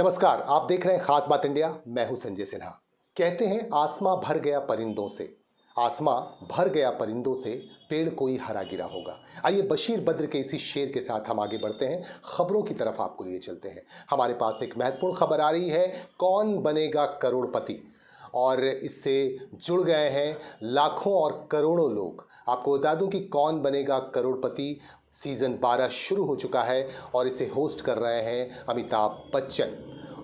नमस्कार, आप देख रहे हैं खास बात इंडिया। मैं हूं संजय सिन्हा। कहते हैं आसमां भर गया परिंदों से, आसमां भर गया परिंदों से, पेड़ कोई हरा गिरा होगा। आइए बशीर बद्र के इसी शेर के साथ हम आगे बढ़ते हैं, खबरों की तरफ आपको लिए चलते हैं। हमारे पास एक महत्वपूर्ण खबर आ रही है, कौन बनेगा करोड़पति, और इससे जुड़ गए हैं लाखों और करोड़ों लोग। आपको बता दूं कि कौन बनेगा करोड़पति सीज़न 12 शुरू हो चुका है और इसे होस्ट कर रहे हैं अमिताभ बच्चन।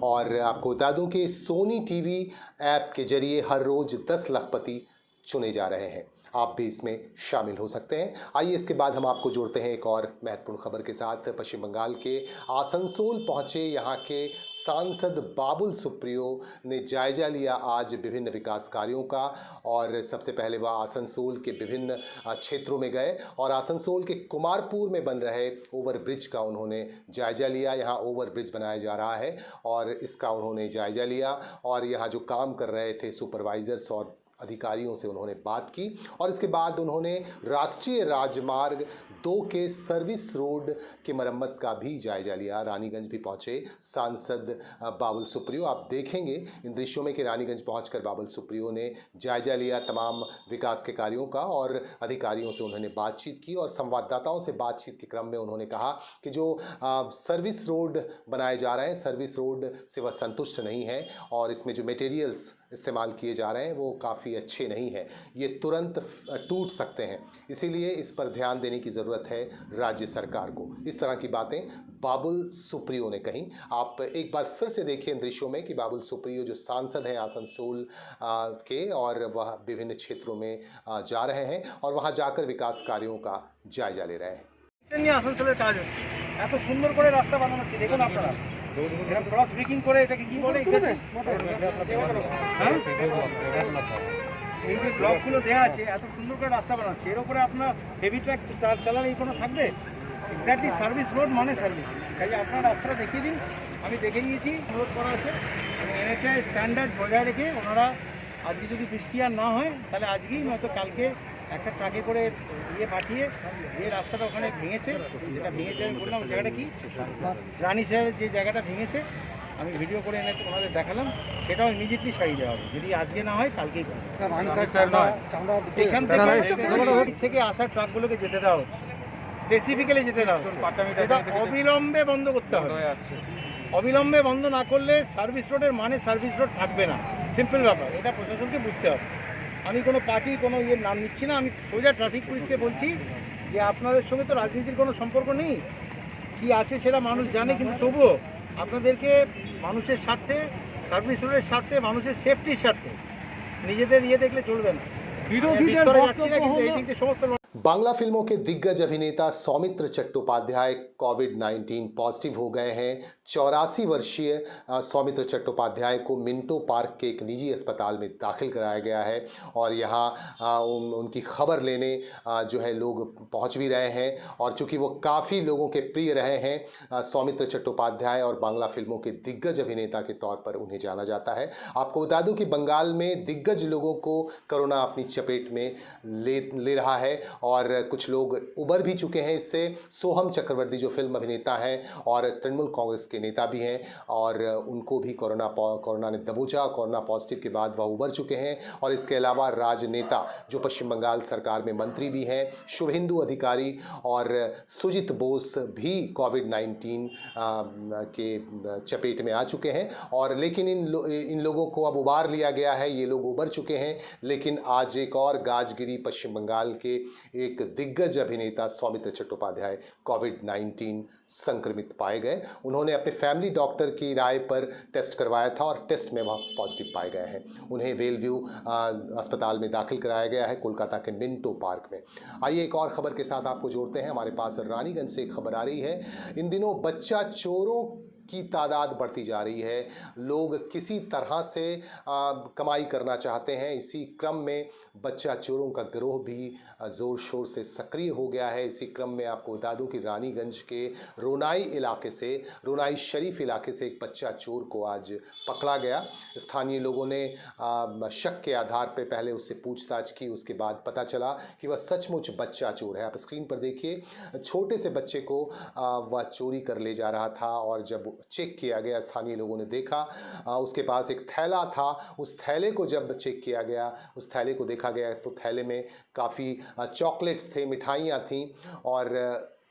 और आपको बता दूं कि सोनी टीवी ऐप के जरिए हर रोज़ 10 लखपति चुने जा रहे हैं। आप भी इसमें शामिल हो सकते हैं। आइए इसके बाद हम आपको जोड़ते हैं एक और महत्वपूर्ण खबर के साथ। पश्चिम बंगाल के आसनसोल पहुंचे यहाँ के सांसद बाबुल सुप्रियो ने जायजा लिया आज विभिन्न विकास कार्यों का। और सबसे पहले वह आसनसोल के विभिन्न क्षेत्रों में गए और आसनसोल के कुमारपुर में बन रहे ओवरब्रिज का उन्होंने जायजा लिया। यहाँ ओवरब्रिज बनाया जा रहा है और इसका उन्होंने जायजा लिया और यहाँ जो काम कर रहे थे सुपरवाइजर्स और अधिकारियों से उन्होंने बात की। और इसके बाद उन्होंने राष्ट्रीय राजमार्ग 2 के सर्विस रोड की मरम्मत का भी जायजा लिया। रानीगंज भी पहुंचे सांसद बाबुल सुप्रियो। आप देखेंगे इन दृश्यों में कि रानीगंज पहुंचकर बाबुल सुप्रियो ने जायजा लिया तमाम विकास के कार्यों का और अधिकारियों से उन्होंने बातचीत की। और संवाददाताओं से बातचीत के क्रम में उन्होंने कहा कि जो सर्विस रोड बनाए जा रहे हैं, सर्विस रोड से वह संतुष्ट नहीं है और इसमें जो मटेरियल्स इस्तेमाल किए जा रहे हैं वो काफ़ी अच्छे नहीं हैं, ये तुरंत टूट सकते हैं, इसीलिए इस पर ध्यान देने की ज़रूरत है राज्य सरकार को। इस तरह की बातें बाबुल सुप्रियो ने कही। आप एक बार फिर से देखिए इन दृश्यों में कि बाबुल सुप्रियो जो सांसद हैं आसनसोल के, और वह विभिन्न क्षेत्रों में जा रहे हैं और वहाँ जाकर विकास कार्यों का जायजा ले रहे हैं। आसनसोलेर काज हচ্ছে এত সুন্দর করে রাস্তা বানানো হচ্ছে, দেখুন আপনারা এরকম ক্রস ব্রেকিং করে এটাকে কি বলে এই যে ব্লকগুলো দেওয়া আছে এত সুন্দর করে রাস্তা বানাচ্ছে, এর উপরে আপনার হেভি ট্রাক চালালে এই কোনো থাকবে? এক্স্যাক্টলি সার্ভিস রোড মানে সার্ভিস। কাজে আপনার রাস্তাটা দেখিয়ে দিন, আমি দেখে নিয়েছি, অনুরোধ করা আছে এনএচআই স্ট্যান্ডার্ড বজায় রেখে ওনারা আজকে যদি বৃষ্টি আর না হয় তাহলে আজকেই নয়তো কালকে একটা ট্রাকে করে ইয়ে পাঠিয়ে যে রাস্তাটা ওখানে ভেঙেছে, যেটা ভেঙেছে আমি বললাম জায়গাটা কি রানী সাহেবের যে জায়গাটা ভেঙেছে আমি ভিডিও করে এনে ওনাদের দেখালাম, সেটাও ইমিডিয়েটলি সারিয়ে দেওয়া হবে। যদি আজকে না হয় কালকেই এখান থেকে আসা ট্রাকগুলোকে যেতে দেওয়া হচ্ছে, স্পেসিফিক্যালি যেতে দেওয়া হচ্ছে, সেটা অবিলম্বে বন্ধ করতে হবে। অবিলম্বে বন্ধ না করলে সার্ভিস রোডের মানে সার্ভিস রোড থাকবে না। সিম্পল ব্যাপার, এটা প্রশাসনকে বুঝতে হবে। আমি কোনো পার্টি কোনো ইয়ের নাম নিচ্ছি না, আমি সোজা ট্রাফিক পুলিশকে বলছি যে আপনাদের সঙ্গে তো রাজনীতির কোনো সম্পর্ক নেই, কি আছে সেটা মানুষ জানে, কিন্তু তবুও আপনাদেরকে মানুষের স্বার্থে, সার্ভিস রোডের স্বার্থে, মানুষের সেফটির স্বার্থে নিজেদের ইয়ে দেখলে চলবে না। বিরোধীদের সমস্ত बांग्ला फिल्मों के दिग्गज अभिनेता सौमित्र चट्टोपाध्याय कोविड-19 पॉजिटिव हो गए हैं। 84 वर्षीय सौमित्र चट्टोपाध्याय को मिंटो पार्क के एक निजी अस्पताल में दाखिल कराया गया है और यहाँ उनकी खबर लेने जो है लोग पहुँच भी रहे हैं। और चूँकि वो काफ़ी लोगों के प्रिय रहे हैं, सौमित्र चट्टोपाध्याय और बांग्ला फिल्मों के दिग्गज अभिनेता के तौर पर उन्हें जाना जाता है। आपको बता दूं कि बंगाल में दिग्गज लोगों को कोरोना अपनी चपेट में ले रहा है और कुछ लोग उबर भी चुके हैं इससे। सोहम चक्रवर्ती जो फिल्म अभिनेता हैं और तृणमूल कांग्रेस के नेता भी हैं और उनको भी कोरोना ने दबोचा। कोरोना पॉजिटिव के बाद वह उबर चुके हैं। और इसके अलावा राजनेता जो पश्चिम बंगाल सरकार में मंत्री भी हैं, शुभेंदु अधिकारी और सुजित बोस भी कोविड-19 के चपेट में आ चुके हैं। और लेकिन इन लोगों को अब उबार लिया गया है, ये लोग उबर चुके हैं। लेकिन आज एक और गाजगिरी पश्चिम बंगाल के एक दिग्गज अभिनेता सौमित्र चट्टोपाध्याय कोविड-19 संक्रमित पाए गए। उन्होंने अपने फैमिली डॉक्टर की राय पर टेस्ट करवाया था और टेस्ट में वह पॉजिटिव पाए गए हैं। उन्हें वेलव्यू अस्पताल में दाखिल कराया गया है कोलकाता के मिंटो पार्क में। आइए एक और खबर के साथ आपको जोड़ते हैं। हमारे पास रानीगंज से एक खबर आ रही है। इन दिनों बच्चा चोरों की तादाद बढ़ती जा रही है। लोग किसी तरह से कमाई करना चाहते हैं। इसी क्रम में बच्चा चोरों का गिरोह भी ज़ोर शोर से सक्रिय हो गया है। इसी क्रम में आपको बता दूं कि रानीगंज के रोनाई शरीफ इलाके से एक बच्चा चोर को आज पकड़ा गया। स्थानीय लोगों ने शक के आधार पर पहले उससे पूछताछ की, उसके बाद पता चला कि वह सचमुच बच्चा चोर है। आप स्क्रीन पर देखिए, छोटे से बच्चे को वह चोरी कर ले जा रहा था और जब चेक किया गया। स्थानीय लोगों ने देखा उसके पास एक थैला था। उस थैले को जब चेक किया गया, उस थैले को देखा गया तो थैले में काफ़ी चॉकलेट्स थे, मिठाइयाँ थीं और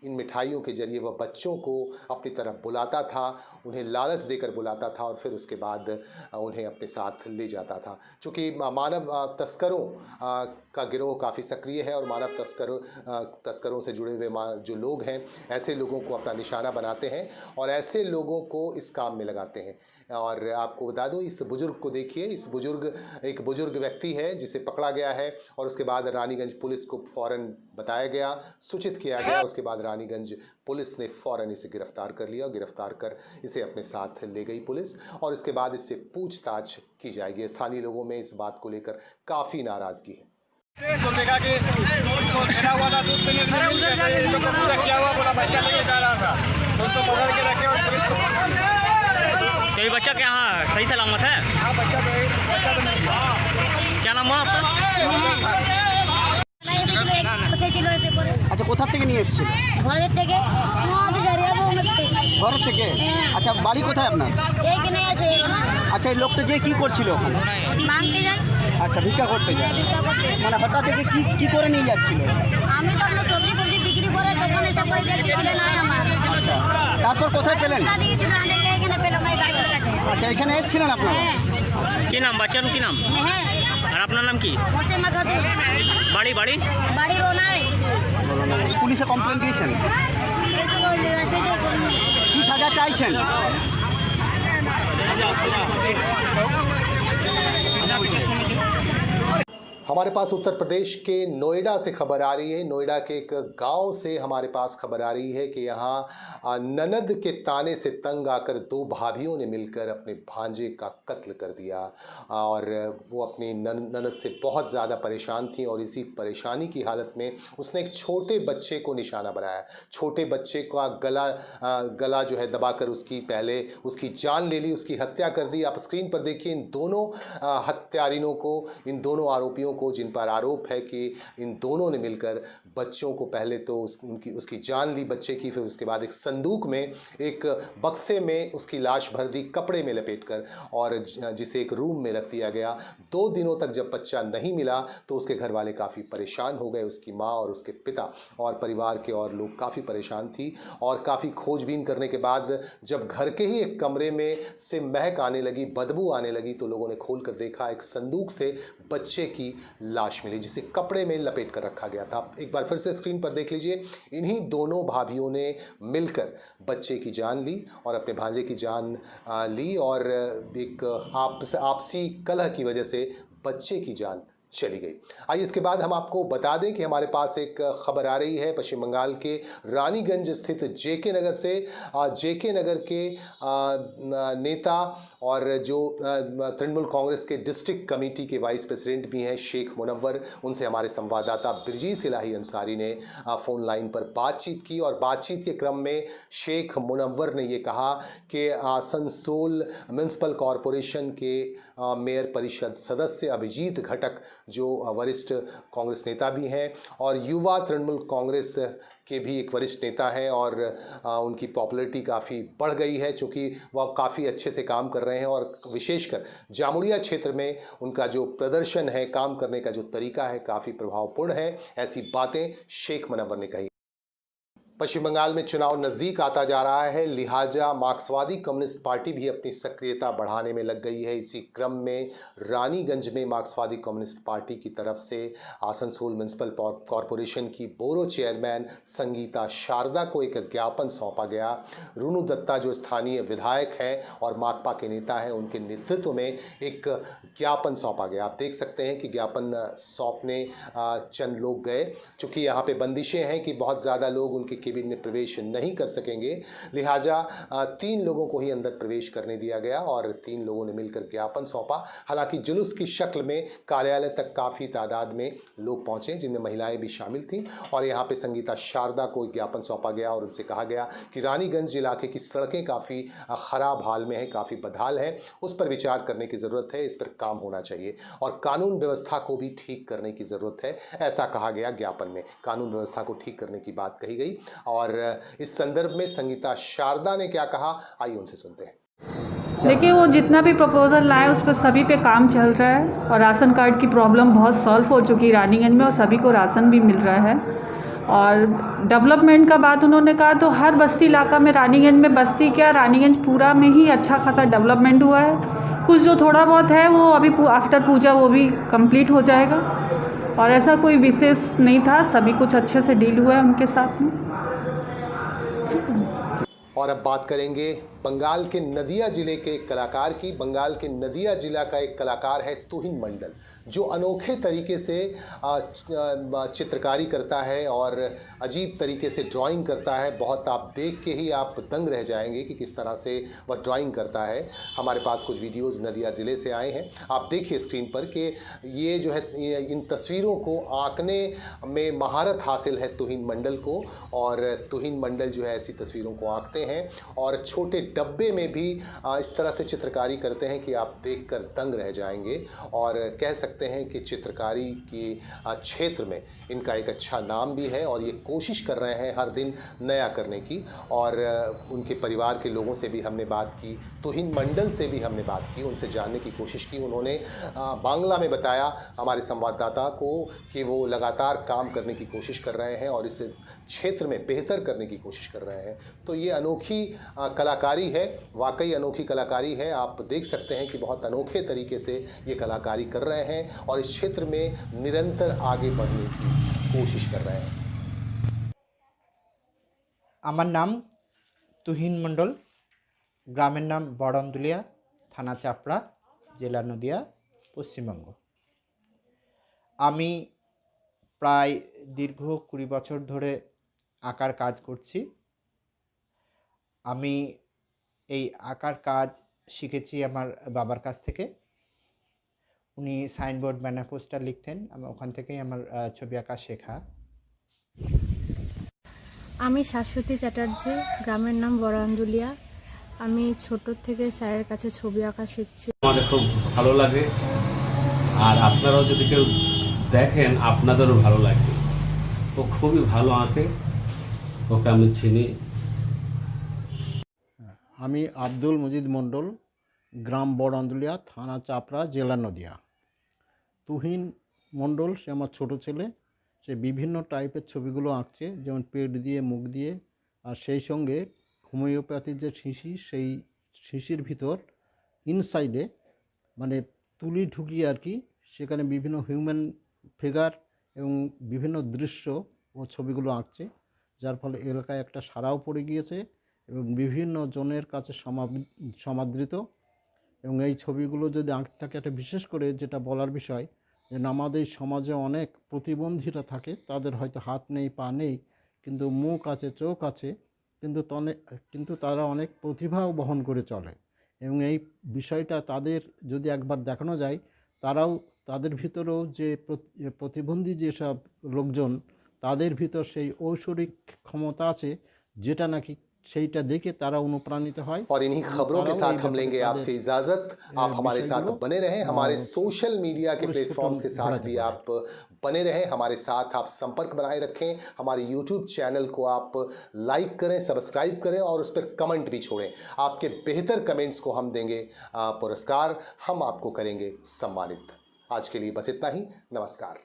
इन मिठाइयों के ज़रिए वह बच्चों को अपनी तरफ बुलाता था, उन्हें लालच देकर बुलाता था और फिर उसके बाद उन्हें अपने साथ ले जाता था। चूँकि मानव तस्करों का गिरोह काफ़ी सक्रिय है और मानव तस्करों से जुड़े हुए जो लोग हैं, ऐसे लोगों को अपना निशाना बनाते हैं और ऐसे लोगों को इस काम में लगाते हैं। और आपको बता दूं, इस बुज़ुर्ग को देखिए, एक बुज़ुर्ग व्यक्ति है जिसे पकड़ा गया है और उसके बाद रानीगंज पुलिस को फ़ौरन बताया गया, सूचित किया गया। उसके बाद रानीगंज पुलिस ने फ़ौरन इसे गिरफ्तार कर लिया। गिरफ्तार कर इसे अपने साथ ले गई पुलिस और इसके बाद इससे पूछताछ की जाएगी। स्थानीय लोगों में इस बात को लेकर काफ़ी नाराज़गी है। तो देखा कि मेरा हुआ था दूध पीने से पूरा किया हुआ बोला बच्चा लेके जा रहा था तो उसको पकड़ के रखे और पुलिस को। तो ये बच्चा क्या हाँ सही सलामत है? हाँ बच्चा तो नहीं। क्या नाम हुआ आपका? আচ্ছা, কোথা থেকে নিয়ে এসেছিল? ঘরের থেকে ঘর থেকে। আচ্ছা, বাড়ি কোথায় আপনার? এইখানে আছে। আচ্ছা, এই লোকটা যে কি করছিল ওখানে? মাংতে যাই। আচ্ছা, ভিক্ষা করতে যায়। ভিক্ষা করতে। মানে হঠাৎ থেকে কি করে নিয়ে যাচ্ছিল? আমি তো আপনার সবজি ফবজি বিক্রি করে দোকানে এসে করে যাচ্ছি, ছিল না আমার। আচ্ছা, তারপর কোথায় পেলেন? রাস্তা দিয়েছিল, আমাদেরকে এখানে পেলাম এই গাড়ির কাছে। আচ্ছা, এখানে এসেছিলেন আপনারা? হ্যাঁ কি নাম বাচ্চার কি নাম? হ্যাঁ। আর আপনার নাম কি? মোসেমা খাতুন। বাড়ি বাড়ি বাড়ি রোনায়। পুলিশে কমপ্লেন দিয়েছেন? এই তো বললি আছে যে কি সাজা চাইছেন? हमारे पास उत्तर प्रदेश के नोएडा से खबर आ रही है। नोएडा के एक गांव से हमारे पास खबर आ रही है कि यहाँ ननद के ताने से तंग आकर दो भाभियों ने मिलकर अपने भांजे का कत्ल कर दिया और वो अपनी ननद से बहुत ज़्यादा परेशान थी और इसी परेशानी की हालत में उसने एक छोटे बच्चे को निशाना बनाया। छोटे बच्चे का गला जो है दबाकर पहले उसकी जान ले ली, उसकी हत्या कर दी। आप स्क्रीन पर देखिए इन दोनों हत्यारिनों को, इन दोनों आरोपियों को, जिन पर आरोप है कि इन दोनों ने मिलकर बच्चों को पहले तो उसकी जान ली बच्चे की, फिर उसके बाद एक संदूक में, एक बक्से में उसकी लाश भर दी कपड़े में लपेटकर और जिसे एक रूम में रख दिया गया। 2 दिनों तक जब बच्चा नहीं मिला तो उसके घर वाले काफ़ी परेशान हो गए, उसकी माँ और उसके पिता और परिवार के और लोग काफ़ी परेशान थी और काफ़ी खोजबीन करने के बाद जब घर के ही एक कमरे में से महक आने लगी, बदबू आने लगी, तो लोगों ने खोल कर देखा एक संदूक से बच्चे की लाश मिली जिसे कपड़े में लपेट कर रखा गया था। एक बार फिर से स्क्रीन पर देख लीजिए, इन्हीं दोनों भाभियों ने मिलकर बच्चे की जान ली और अपने भांजे की जान ली और एक आपसी कलह की वजह से बच्चे की जान चली गई। आइए इसके बाद हम आपको बता दें कि हमारे पास एक खबर आ रही है पश्चिम बंगाल के रानीगंज स्थित जेके नगर से। जेके नगर के नेता और जो तृणमूल कांग्रेस के डिस्ट्रिक्ट कमेटी के वाइस प्रेसिडेंट भी हैं शेख मुनव्वर, उनसे हमारे संवाददाता बिरजीस इलाही अंसारी ने फ़ोन लाइन पर बातचीत की और बातचीत के क्रम में शेख मुनव्वर ने ये कहा कि आसनसोल म्यूनसिपल कॉरपोरेशन के मेयर परिषद सदस्य अभिजीत घटक जो वरिष्ठ कांग्रेस नेता भी हैं और युवा तृणमूल कांग्रेस के भी एक वरिष्ठ नेता हैं और उनकी पॉपुलैरिटी काफ़ी बढ़ गई है चूँकि वह काफ़ी अच्छे से काम कर रहे हैं और विशेषकर जामुड़िया क्षेत्र में उनका जो प्रदर्शन है, काम करने का जो तरीका है, काफ़ी प्रभावपूर्ण है। ऐसी बातें शेख मुनव्वर ने कही। पश्चिम बंगाल में चुनाव नज़दीक आता जा रहा है, लिहाजा मार्क्सवादी कम्युनिस्ट पार्टी भी अपनी सक्रियता बढ़ाने में लग गई है। इसी क्रम में रानीगंज में मार्क्सवादी कम्युनिस्ट पार्टी की तरफ से आसनसोल म्यूनसिपल कॉरपोरेशन की बोरो चेयरमैन संगीता शारदा को एक ज्ञापन सौंपा गया। रुनु दत्ता जो स्थानीय विधायक हैं और माकपा के नेता हैं, उनके नेतृत्व में एक ज्ञापन सौंपा गया। आप देख सकते हैं कि ज्ञापन सौंपने चंद लोग गए। चूँकि यहाँ पे बंदिशें हैं कि बहुत ज़्यादा लोग उनके केबिन में प्रवेश नहीं कर सकेंगे, लिहाजा 3 लोगों को ही अंदर प्रवेश करने दिया गया और 3 लोगों ने मिलकर ज्ञापन सौंपा। हालांकि जुलूस की शक्ल में कार्यालय तक काफ़ी तादाद में लोग पहुंचे जिनमें महिलाएं भी शामिल थीं और यहां पे संगीता शारदा को ज्ञापन सौंपा गया और उनसे कहा गया कि रानीगंज इलाके की सड़कें काफ़ी ख़राब हाल में हैं, काफ़ी बदहाल हैं, उस पर विचार करने की ज़रूरत है, इस पर काम होना चाहिए और कानून व्यवस्था को भी ठीक करने की ज़रूरत है, ऐसा कहा गया ज्ञापन में। कानून व्यवस्था को ठीक करने की बात कही गई। और इस संदर्भ में संगीता शारदा ने क्या कहा, आइए उनसे सुनते हैं। देखिए, वो जितना भी प्रपोजल लाए उस पर सभी पे काम चल रहा है और राशन कार्ड की प्रॉब्लम बहुत सॉल्व हो चुकी है रानीगंज में और सभी को राशन भी मिल रहा है। और डेवलपमेंट का बात उन्होंने कहा तो हर बस्ती इलाका में, रानीगंज में बस्ती क्या, रानीगंज पूरा में ही अच्छा खासा डेवलपमेंट हुआ है। कुछ जो थोड़ा बहुत है वो अभी आफ्टर पूजा वो भी कंप्लीट हो जाएगा और ऐसा कोई विशेष नहीं था, सभी कुछ अच्छे से डील हुआ है उनके साथ में। और अब बात करेंगे बंगाल के नदिया जिले के एक कलाकार की। बंगाल के नदिया जिला का एक कलाकार है तुहिन मंडल, जो अनोखे तरीके से चित्रकारी करता है और अजीब तरीके से ड्राइंग करता है। बहुत आप देख के ही आप दंग रह जाएंगे कि किस तरह से वह ड्राइंग करता है। हमारे पास कुछ वीडियोस नदिया ज़िले से आए हैं, आप देखिए स्क्रीन पर कि ये जो है इन तस्वीरों को आंकने में महारत हासिल है तुहिन मंडल को। और तुहिन मंडल जो है ऐसी तस्वीरों को आंकते हैं और छोटे डब्बे में भी इस तरह से चित्रकारी करते हैं कि आप देखकर दंग रह जाएंगे। और कह सकते हैं कि चित्रकारी के क्षेत्र में इनका एक अच्छा नाम भी है और ये कोशिश कर रहे हैं हर दिन नया करने की। और उनके परिवार के लोगों से भी हमने बात की, तुहिन मंडल से भी हमने बात की, उनसे जानने की कोशिश की। उन्होंने बांग्ला में बताया हमारे संवाददाता को कि वो लगातार काम करने की कोशिश कर रहे हैं और इस क्षेत्र में बेहतर करने की कोशिश कर रहे हैं। तो ये अनोखी कलाकारी है, वाकई अनोखी कलाकारी है। आप देख सकते हैं कि बहुत अनोखे तरीके से ये कलाकारी कर रहे हैं और इस क्षेत्र में निरंतर आगे बढ़ने की कोशिश कर रहे हैं। আমার নাম তুহিন মণ্ডল, গ্রামের নাম বড়ন্দুলিয়া, থানা চাপড়া, জেলা নদিয়া, পশ্চিমবঙ্গ। আমি প্রায় দীর্ঘ 20 বছর ধরে আঁকার কাজ করছি। আমি এই আঁকার কাজ শিখেছি আমার বাবার কাছ থেকে। উনি সাইনবোর্ড ব্যানার পোস্টার লিখতেন, আমি ওখান থেকেই আমার ছবি আঁকা শেখা। আমি শাশ্বতী চ্যাটার্জি, গ্রামের নাম বড়ান্দুলিয়া। আমি ছোট থেকে স্যারের কাছে ছবি আঁকা শিখছি। আমাদের খুব ভালো লাগে আর আপনারাও যদি কেউ দেখেন আপনাদেরও ভালো লাগবে। ও খুবই ভালো আঁকে, ওকে আমি চিনি। আমি আব্দুল মজিদ মণ্ডল, গ্রাম বড়ান্দুলিয়া, থানা চাপড়া, জেলা নদিয়া। তুহিন মণ্ডল সে আমার ছোটো ছেলে, সে বিভিন্ন টাইপের ছবিগুলো আঁকছে, যেমন পেট দিয়ে, মুখ দিয়ে, আর সেই সঙ্গে হোমিওপ্যাথির যে শিশি, সেই শিশির ভিতর ইনসাইডে মানে তুলি ঢুকিয়ে আর কি, সেখানে বিভিন্ন হিউম্যান ফিগার এবং বিভিন্ন দৃশ্য ও ছবিগুলো আঁকছে, যার ফলে এলাকায় একটা সাড়াও পড়ে গিয়েছে এবং বিভিন্ন জনের কাছে সমাদৃত। এবং এই ছবিগুলো যদি আঁকতে থাকে, একটা বিশেষ করে যেটা বলার বিষয় যে আমাদের সমাজে অনেক প্রতিবন্ধীরা থাকে, তাদের হয়তো হাত নেই, পা নেই, কিন্তু মুখ আছে, চোখ আছে, কিন্তু তারা অনেক প্রতিভাও বহন করে চলে। এবং এই বিষয়টা তাদের যদি একবার দেখানো যায়, তাদের ভিতরেও যে প্রতিবন্ধী যেসব লোকজন, তাদের ভিতর সেই ঐশ্বরিক ক্ষমতা আছে, যেটা নাকি সেইটা দেখে তারা অনুপ্রাণিত হয়। और इन्हीं खबरों के साथ हम लेंगे आपसे इजाजत। आप हमारे साथ बने रहें, हमारे सोशल मीडिया के प्लेटफॉर्म्स के साथ भी आप बने रहें, हमारे साथ आप संपर्क बनाए रखें। हमारे YouTube चैनल को आप लाइक करें, सब्सक्राइब करें और उस पर कमेंट भी छोड़ें। आपके बेहतर कमेंट्स को हम देंगे पुरस्कार, हम आपको करेंगे सम्मानित। आज के लिए बस इतना ही, नमस्कार।